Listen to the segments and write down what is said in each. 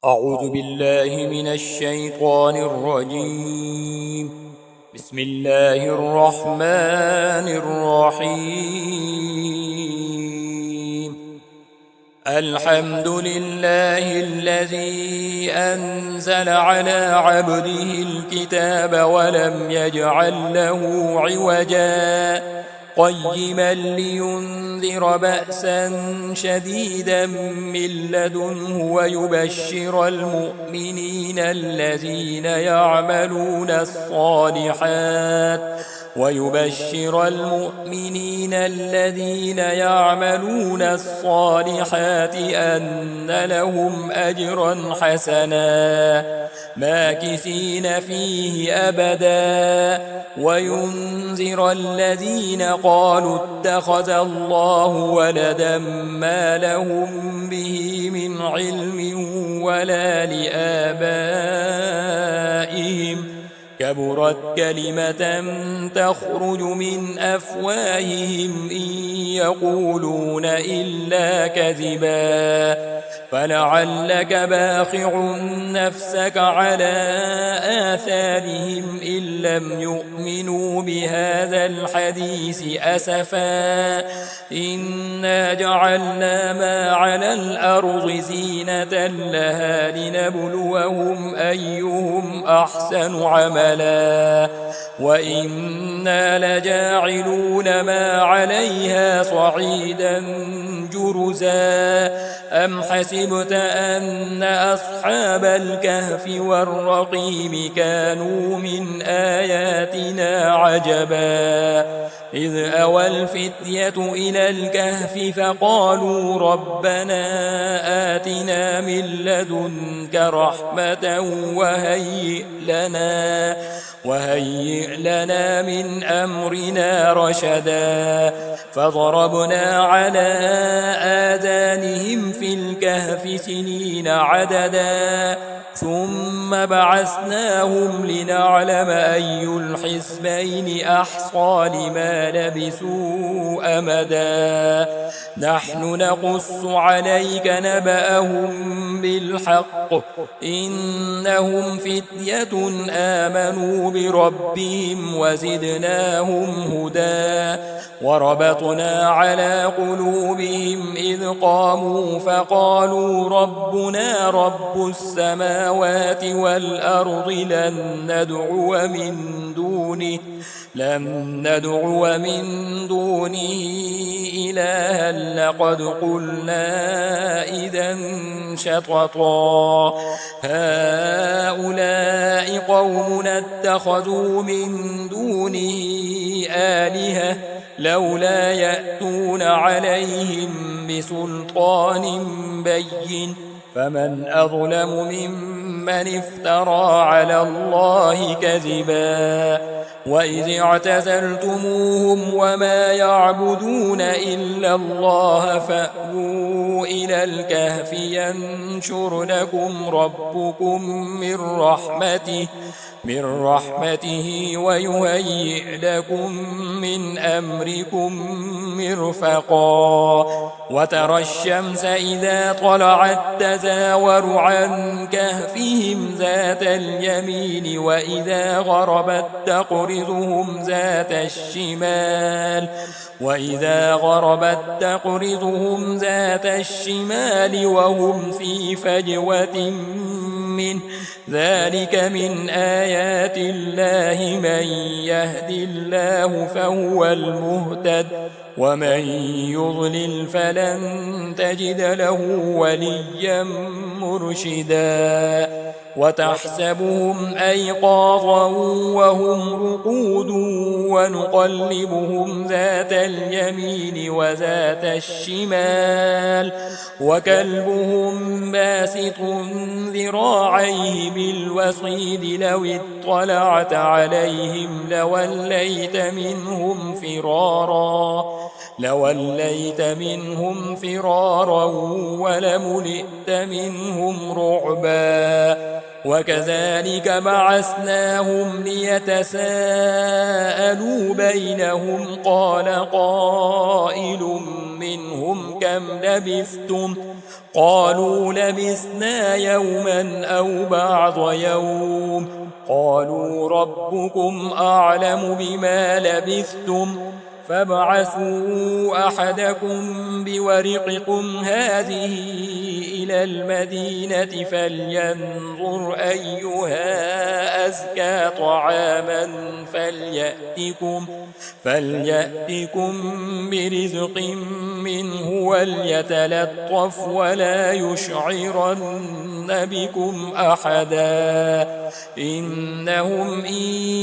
أعوذ بالله من الشيطان الرجيم. بسم الله الرحمن الرحيم. الحمد لله الذي أنزل على عبده الكتاب ولم يجعل له عوجا قيما لينذر بأسا شديدا من لدنه ويبشر المؤمنين الذين يعملون الصالحات أن لهم أجرا حسنا ماكثين فيه أبدا وينذر الذين قالوا اتخذ الله ولدا ما لهم به من علم ولا لآبائهم كبرت كلمة تخرج من أفواههم إن يقولون إلا كذبا فلعلك باخع نفسك على آثارهم إن لم يؤمنوا بهذا الحديث أسفا إنا جعلنا ما على الأرض زينة لها لنبلوهم أيهم أحسن عملا وإنا لجاعلون ما عليها صعيدا جرزا أم حسبت أن أصحاب الكهف والرقيم كانوا من آياتنا عجبا إذ أوى الفتية إلى الكهف فقالوا ربنا آتنا من لدنك رحمة وهيئ لنا من أمرنا رشدا فضربنا على آذانهم في الكهف سنين عددا ثم بعثناهم لنعلم أي الحزبين أحصى لما لبثوا أمدا نحن نقص عليك نبأهم بالحق إنهم فتية آمنوا بربهم وزدناهم هدى وربطنا على قلوبهم إذ قاموا فقالوا ربنا رب السماوات والأرض لن ندعو من دونه إلها لقد قلنا إذا شططا هؤلاء قومنا اتخذوا من دونه آلهة لولا يأتون عليهم بسلطان بين فمن أظلم ممن افترى على الله كذبا وإذ اعتزلتموهم وما يعبدون إلا الله فأووا إلى الكهف ينشر لكم ربكم من رحمته ويهيئ لكم من أمركم مرفقا وترى الشمس إذا طلعت تزاور عن كهفهم ذات اليمين وإذا غربت تقرضهم ذات الشمال وهم في فجوة منه ذلك من آيات الله من يهد الله فهو المهتد ومن يضلل فلن تجد له وليا مرشدا وتحسبهم أيقاظا وهم رقود ونقلبهم ذات اليمين وذات الشمال وكلبهم باسط ذراعيه بالوصيد لو اطلعت عليهم لوليت منهم فرارا ولملئت منهم رعبا وكذلك بعثناهم ليتساءلوا بينهم قال قائل منهم كم لبثتم قالوا لبثنا يوما أو بعض يوم قالوا ربكم أعلم بما لبثتم فابعثوا أحدكم بورقكم هذه إلى المدينة فلينظر أيها أزكى طعاما فليأتكم برزق منه وليتلطف ولا يشعرن بكم أحدا إنهم إن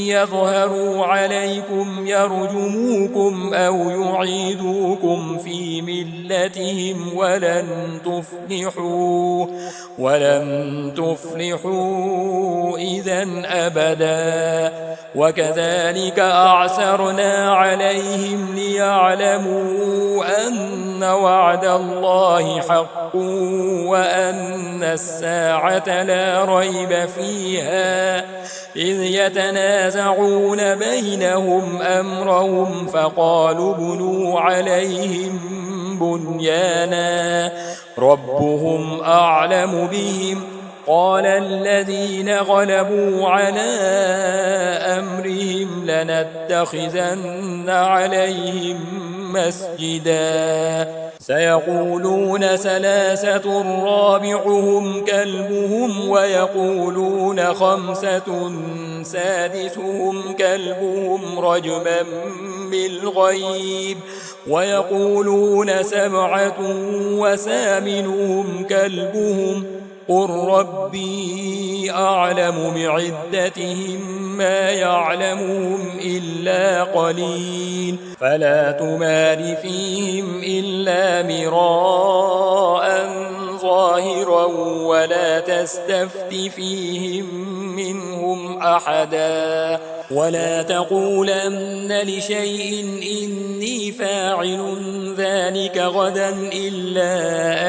يظهروا عليكم يرجموكم أو يعيدوكم في ملتهم ولن تفلحوا إذا أبدا وكذلك أعسرنا عليهم ليعلموا أن وعد الله حق وأن الساعة لا ريب فيها إذ يتنازعون بينهم أمرهم فقالوا بنوا عليهم بنيانا ربهم أعلم بهم قال الذين غلبوا على أمرهم لنتخذن عليهم مسجدا سيقولون ثلاثة رابعهم كلبهم ويقولون خمسة سادسهم كلبهم رجما بالغيب ويقولون سبعة وثامنهم كلبهم قل ربي أعلم بعدتهم ما يعلمهم إلا قليل فلا تمار فيهم إلا مراء ظاهرا ولا تستفت فيهم منهم أحدا ولا تقولن لشيء إني فاعل ذلك غدا إلا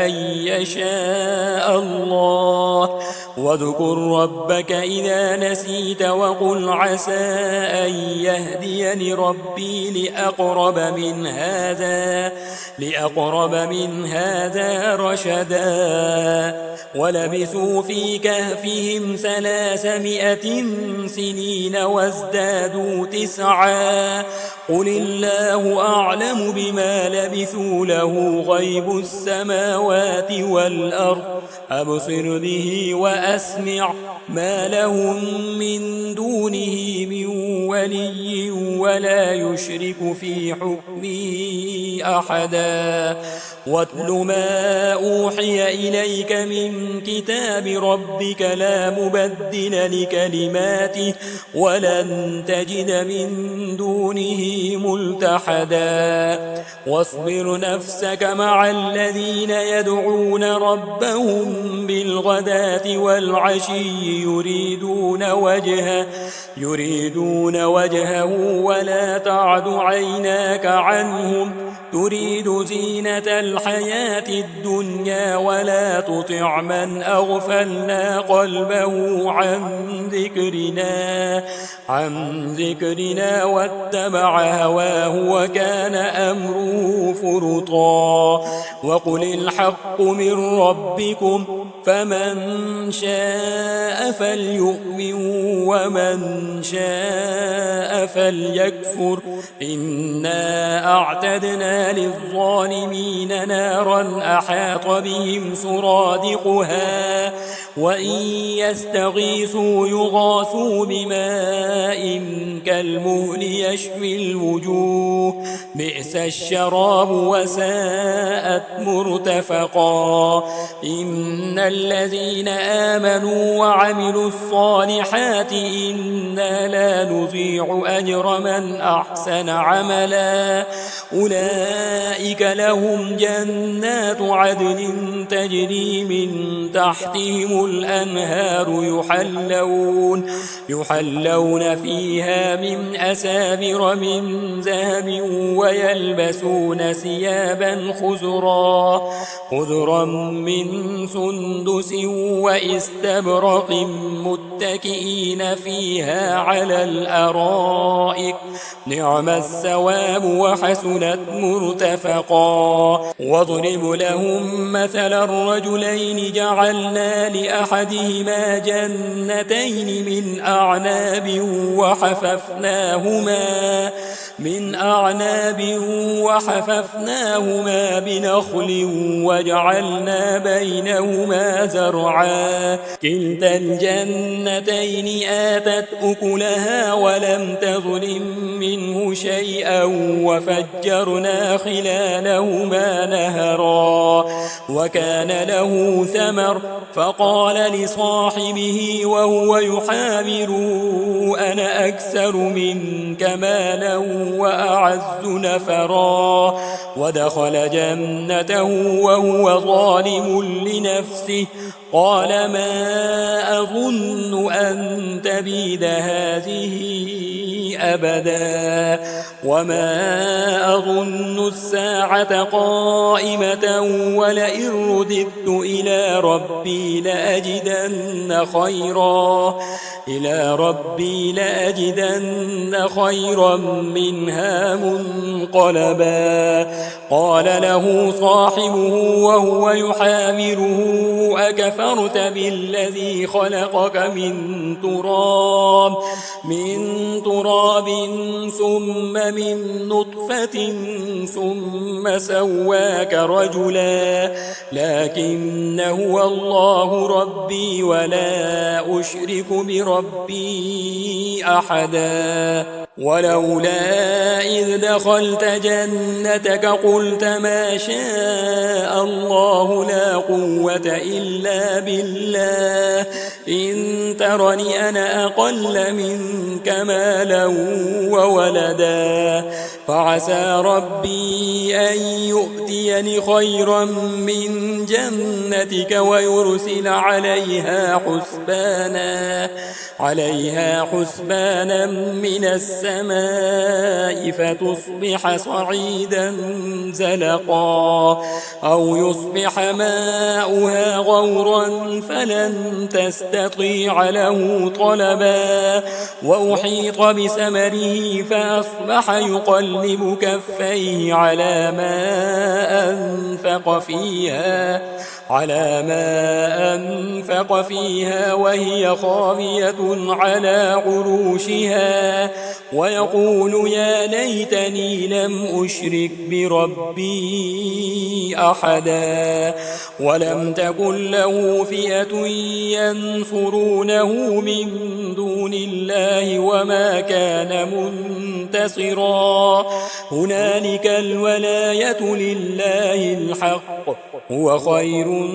أن يشاء الله واذكر ربك إذا نسيت وقل عسى أن يهديني ربي لأقرب من هذا رشدا ولبثوا في كهفهم 300 سنين وازدادوا 9 قل الله أعلم بما لبثوا له غيب السماوات والأرض أبصر به وأسمع ما لهم من دونه من ولي ولا يشرك في حكمه أحدا واتل ما أوحي إليك من كتاب ربك لا مبدل لكلماته ولن تجد من دونه ملتحدا واصبر نفسك مع الذين يدعون ربهم بالغداة والعشي يريدون وجهه ولا تعد عيناك عنهم تريد زينة الحياة الدنيا ولا تطع من أغفلنا قلبه عن ذكرنا واتبع هواه وكان أمره فرطا وقل الحق من ربكم فمن شاء فليؤمن ومن شاء فليكفر إنا أعتدنا للظالمين نارا أحاط بهم سرادقها وإن يستغيثوا يغاثوا بماء كالمهل يشوي الوجوه بئس الشراب وساءت مرتفقا إن الذين آمنوا وعملوا الصالحات إنا لا نضيع أجر من أحسن عملا أولئك لهم جنات عدن تجري من تحتهم الأنهار يحلون فيها من أساور من ذهب ويلبسون ثيابا خضرا من سندس واستبرق متكئين فيها على الأرائك نعم الثواب وحسنت مرتفقا. واضرب لهم مثل الرجلين جعلنا لأحدهما جنتين من أعناب وحففناهما بنخل وجعلنا بينهما زرعا كلتا الجنتين آتت أكلها ولم تظلم منه شيئا وفجرنا خلالهما نهرا وكان له ثمر فقال لصاحبه وهو يحاوره أنا أكثر منك مالا وأعز نفرا ودخل جنته وهو ظالم لنفسه قال ما أظن أن تبيد هذه أبدا وما أظن الساعة قائمة ولئن رددت إلى ربي لأجدن خيرا منها منقلبا. قال له صاحبه وهو يحاوره أكفرت بالذي خلقك من تراب ثم من نطفة ثم سواك رجلا لكن هو الله ربي ولا أشرك بربي أحدا. ولولا إذ دخلت جنتك قلت ما شاء الله لا قوة إلا بالله إن ترني أنا أقل منك مالا وولدا فعسى ربي أن يؤتيني خيرا من جنتك ويرسل عليها حسبانا من السماء فتصبح صعيدا زلقا أو يصبح ماؤها غورا فلن تستطيع له طلبا وأحيط بثمره فأصبح يقلب كفيه على ما أنفق فيها وهي خاوية على عروشها ويقول يا ليتني لم أشرك بربي أحدا ولم تكن له فئة ينصرونه من دون الله وما كان منتصرا هنالك الولاية لله الحق هو خير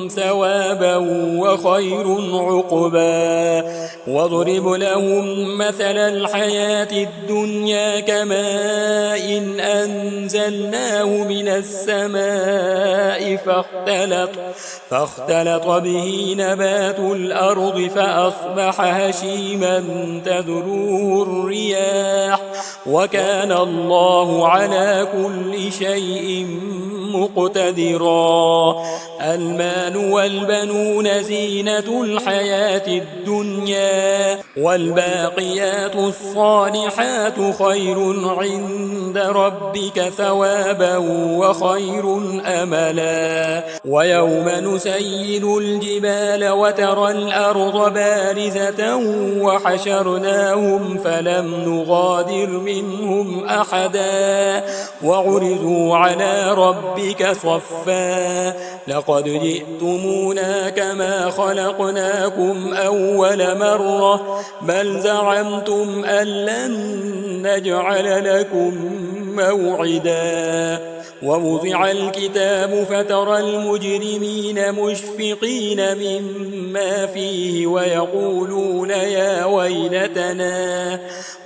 ثوابا وخير عقبا. واضرب لهم مثل الحياة الدنيا كماء أنزلناه من السماء فاختلط به نبات الأرض فأصبح هشيما تذروه الرياح وكان الله على كل شيء مقتدرا. المال والبنون زينة الحياة الدنيا والباقيات الصالحات خير عند ربك ثوابا وخير أملا. ويوم نسيل الجبال وترى الأرض بارزة وحشرناهم فلم نغادر منهم أحدا وعرضوا على ربك صفا لقد جئتمونا كما خلقناكم أول مرة بل زعمتم أن لن نجعل لكم موعدا ووضع الكتاب فترى المجرمين مشفقين مما فيه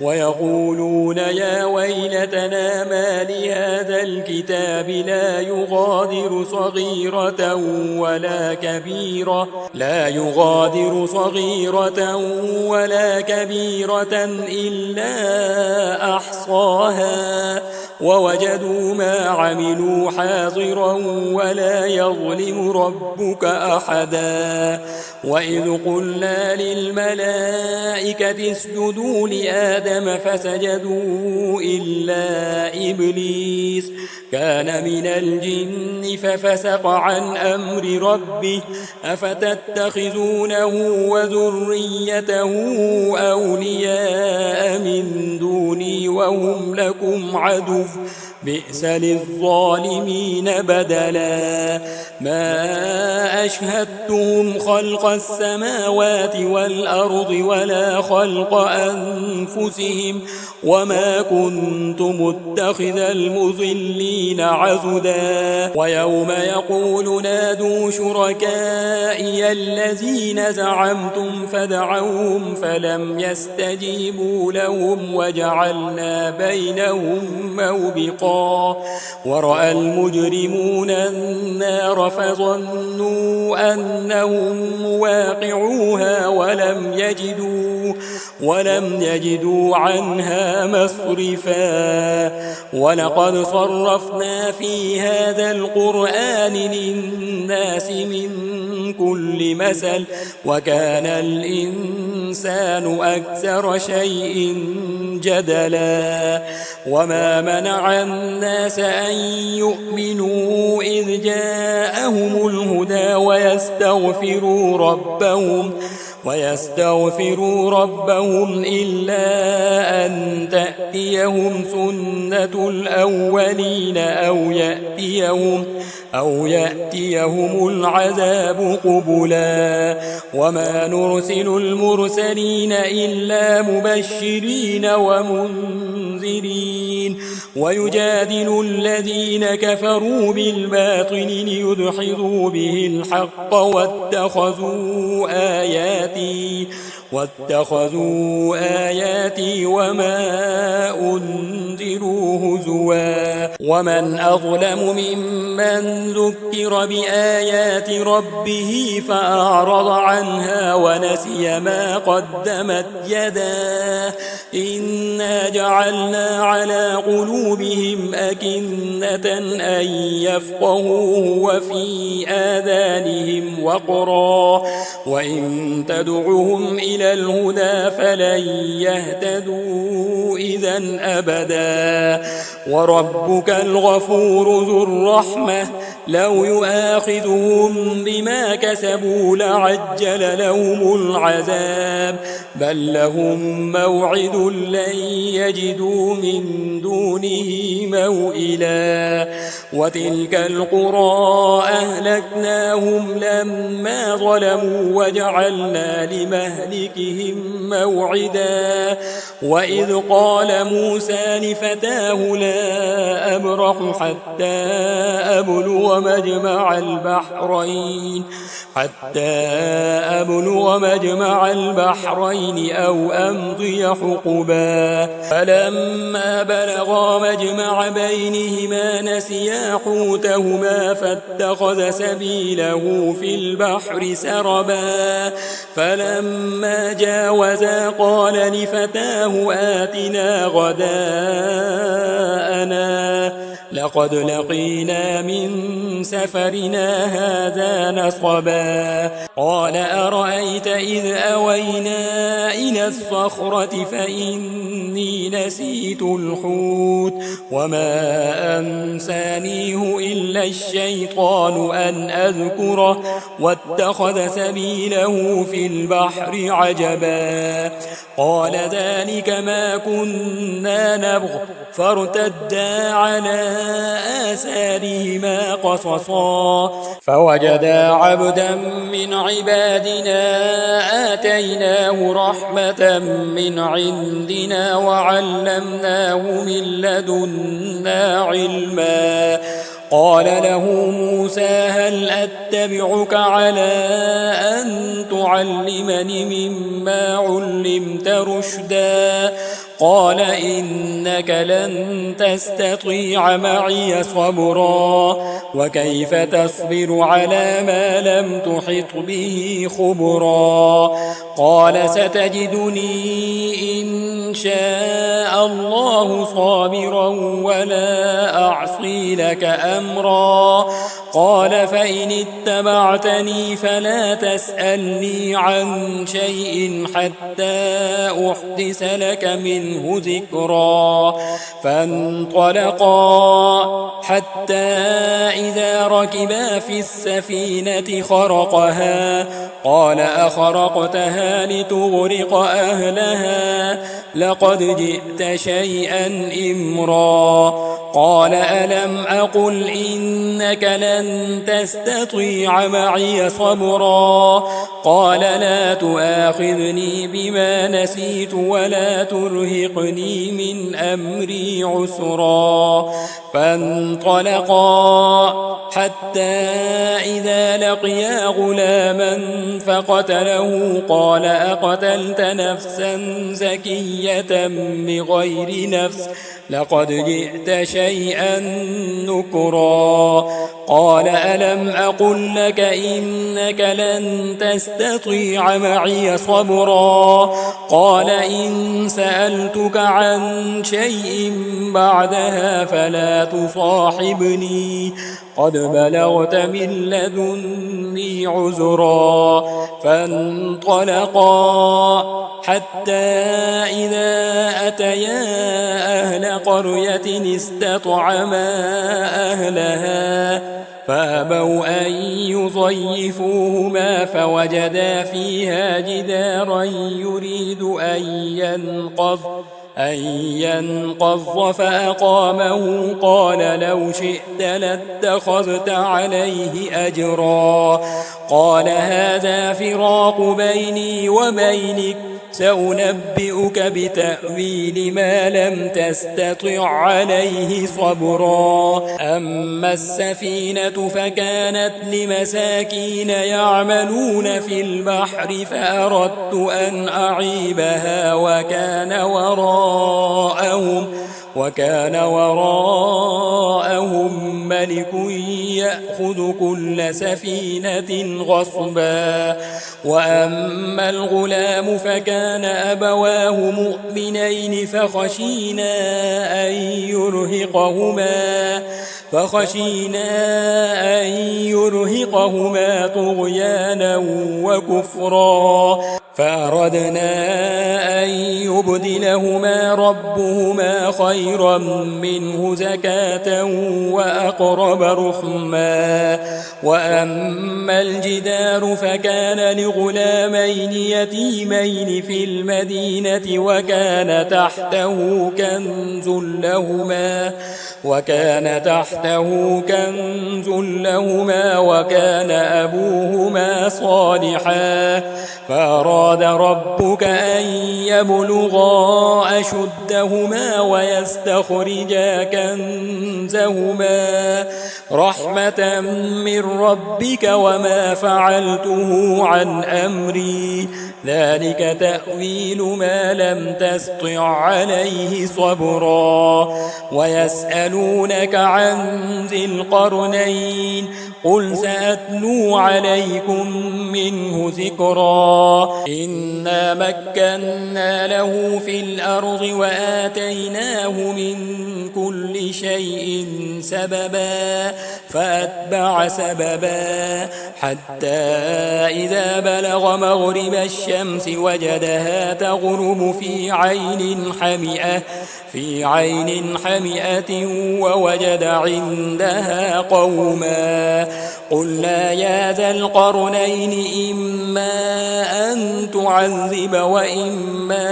ويقولون يا ويلتنا ما لهذا الكتاب لا يغادر صغيرة ولا كبيرة إلا أحصاها ووجدوا ما عملوا حاضرا ولا يظلم ربك أحدا وإذ قلنا للملائكة اسجدوا لآدم فسجدوا إلا إبليس كان من الجن ففسق عن أمر ربه أفتتخذونه وذريته أولياء من دوني وهم لكم عدو بئس للظالمين بدلا ما أشهدتهم خلق السماوات والأرض ولا خلق أنفسهم وما كنت متخذ المضلين عضدا ويوم يقول نادوا شركائي الذين زعمتم فدعوهم فلم يستجيبوا لهم وجعلنا بينهم موبقا ورأى المجرمون النار فظنوا أنهم مواقعوها ولم يجدوا عنها مصرفا ولقد صرفنا في هذا القرآن للناس من كل مثل وكان الإنسان أكثر شيء جدلا وما منع الناس أن يؤمنوا إذ جاءهم الهدى ويستغفروا ربهم إلا أن تأتيهم سنة الأولين أو يأتيهم العذاب قبلا وما نرسل المرسلين إلا مبشرين ومنذرين ويجادل الذين كفروا بالباطل ليدحضوا به الحق واتخذوا آياتي وما أنذروا هزوا ومن أظلم ممن ذكر بآيات ربه فأعرض عنها ونسي ما قدمت يداه إنا جعلنا على قلوبهم أكنة أن يفقهوه وفي آذانهم وقرا وإن تدعوهم إلى الهدى فلن يهتدوا إذا أبدا وربك الغفور ذو الرحمة لو يؤاخذهم بما كسبوا لعجل لهم العذاب بل لهم موعد لن يجدوا من دونه موئلا وتلك القرى أهلكناهم لما ظلموا وجعلنا لمهلكهم موعدا وإذ قال موسى لفتاه لا أبرح حتى أبلغ مجمع البحرين أو أمضي حقبا فلما بلغا مجمع بينهما نسيا حوتهما فاتخذ سبيله في البحر سربا فلما جاوزا قال لفتاه آتنا غداءنا لقد لقينا من سفرنا هذا نصبا قال أرأيت إذ أوينا إلى الصخرة فإني نسيت الحوت وما أنسانيه إلا الشيطان أن أذكره واتخذ سبيله في البحر عجبا قال ذلك ما كنا نبغ فارتدا على آثارهما قصصا فوجدا عبدا من عبادنا آتيناه رحمة من عندنا وعلمناه من لدنا علما قال له موسى هل أتبعك على أن تعلمني مما علمت رشدا قال إنك لن تستطيع معي صبرا وكيف تصبر على ما لم تحط به خبرا قال ستجدني إن شاء الله صابرا ولا أعصي لك أمرا قال فإن اتبعتني فلا تسألني عن شيء حتى أحدث لك منه ذكرا فانطلقا حتى إذا ركبا في السفينة خرقها قال أخرقتها لتغرق أهلها لقد جئت شيئا إمرا قال ألم أقل إنك لن تستطيع معي صبرا قال لا تؤاخذني بما نسيت ولا ترهقني من أمري عسرا فانطلقا حتى إذا لقيا غلاما فقتله قال أقتلت نفسا زكية بغير نفس لقد جئت شيئا نكرا قال ألم أقل لك إنك لن تستطيع معي صبرا قال إن سألتك عن شيء بعدها فلا تصاحبني قد بلغت من لدني عذرا فانطلقا حتى إذا أتيا أهل قرية استطعما أهلها فأبوا أن يضيفوهما فوجدا فيها جدارا يريد أن ينقض فأقامه قال لو شئت لاتخذت عليه أجرا قال هذا فراق بيني وبينك سأنبئك بتأويل ما لم تستطع عليه صبرا أما السفينة فكانت لمساكين يعملون في البحر فأردت أن أعيبها وكان وراءهم ملك يأخذ كل سفينة غصبا وأما الغلام فكان أبواه مؤمنين فخشينا أن يرهقهما طغيانا وكفرا فأردنا أن يبدلهما ربهما خيرا منه زكاة وأقرب رحما وأما الجدار فكان لغلامين يتيمين في المدينة وكان تحته كنز لهما وكان أبوهما صالحا فأراد ربك أن يبلغا أشدهما ويستخرجا كنزهما رحمة من ربك وما فعلته عن أمري ذلك تأويل ما لم تستطع عليه صبرا ويسألونك عن ذي القرنين قل سأتلو عليكم منه ذكرا إنا مكنا له في الأرض وآتيناه من كل شيء سببا فأتبع سببا حتى إذا بلغ مغرب الشمس وجدها تغرب في عين حمئة ووجد عندها قوما قلنا يا ذا القرنين إما أن تعذب وإما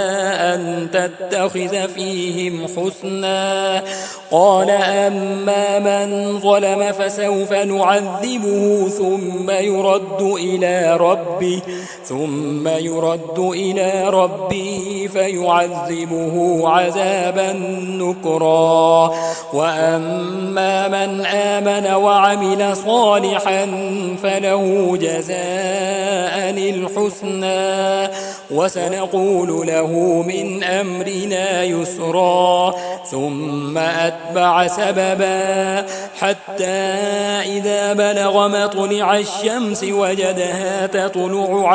أن تتخذ فيهم حسنا قال أما من ظلم فسوف نعذبه ثم يرد إلى ربه فيعذبه عذابا نكرا وأما من آمن وعمل صالحا فله جزاء الحسنى وسنقول له من أمرنا يسرا ثم أتبع سببا حتى إذا بلغ مطلع الشمس وجدها تطلع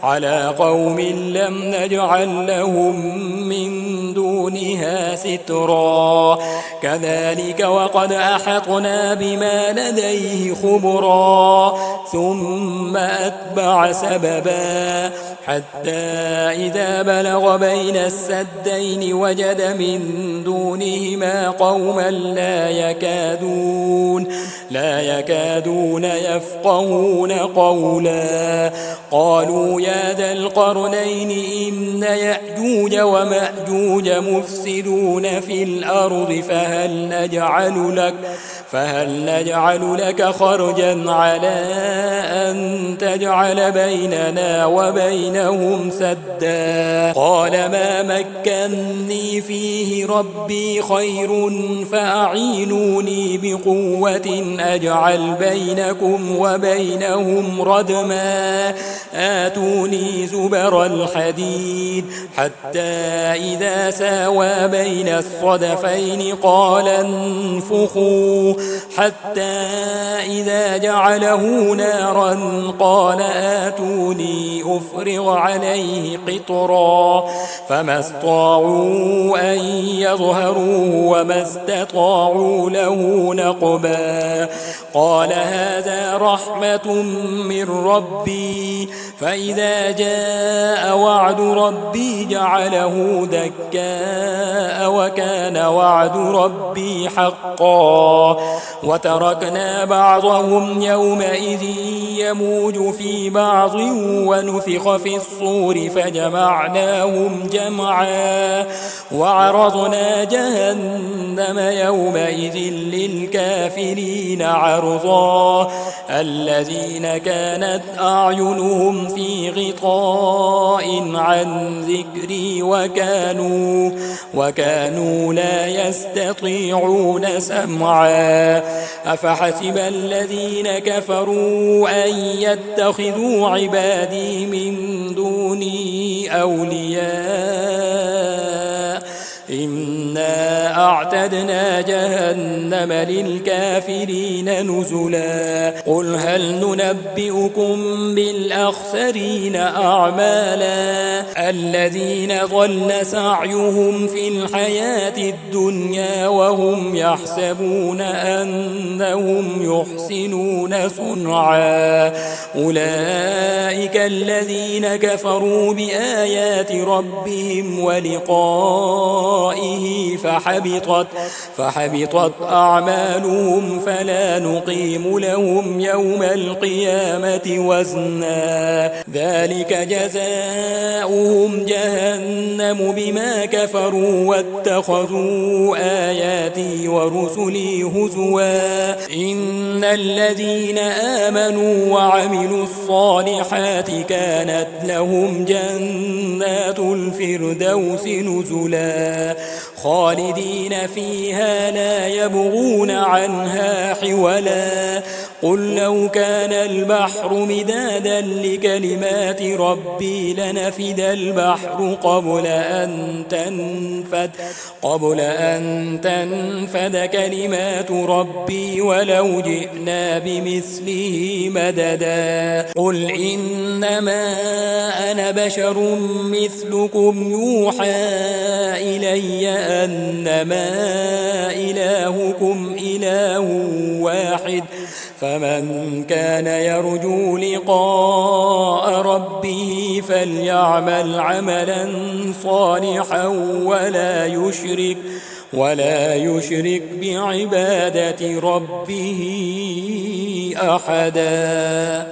على قوم لم نجعل لهم من دونها سترا كذلك وقد أحطنا بما لديه خبرا ثم أتبع سببا حتى إذا بلغ بين السدين وجد من دونهما قوما لا يكادون يفقهون قولا قالوا يا ذا القرنين إن يأجوج ومأجوج مفسدون في الأرض فهل نجعل لك خرجا على أن تجعل بيننا وبينهم سدا قال ما مكني فيه ربي خير فأعينوني بقوة أجعل بينكم وبينهم ردما آتوني زبر الحديد حتى إذا ساوى بين الصدفين قال انفخوا حتى إذا جعله نارا قال آتوني أفرغ عليه قطرا فما استطاعوا أن يظهروه وما استطاعوا له نقبا قال هذا رحمة من ربي فإذا جاء وعد ربي جعله دكاء وكان وعد ربي حقا وتركنا بعضهم يومئذ يموج في بعض ونفخ في الصور فجمعناهم جمعا وعرضنا جهنم يومئذ للكافرين عرضا الذين كانت أعينهم في غطاء عن ذكري وكانوا لا يستطيعون سمعا أفحسب الذين كفروا أن يتخذوا عبادي من دوني أولياء إنا أعتدنا جهنم للكافرين نزلا قل هل ننبئكم بالأخسرين أعمالا الذين ضل سعيهم في الحياة الدنيا وهم يحسبون أنهم يحسنون صنعا أولئك الذين كفروا بآيات ربهم ولقائه فحبطت أعمالهم فلا نقيم لهم يوم القيامة وزنا ذلك جزاؤهم جهنم بما كفروا واتخذوا آياتي ورسلي هزوا إن الذين آمنوا وعملوا الصالحات كانت لهم جنات الفردوس نزلا خالدين فيها لا يبغون عنها حولا قل لو كان البحر مدادا لكلمات ربي لنفد البحر قبل أن تنفد كلمات ربي ولو جئنا بمثله مددا قل إنما أنا بشر مثلكم يوحى إلي أنما إلهكم إله واحد فمن كان يرجو لقاء ربه فليعمل عملا صالحا ولا يشرك بعبادة ربه أحدا.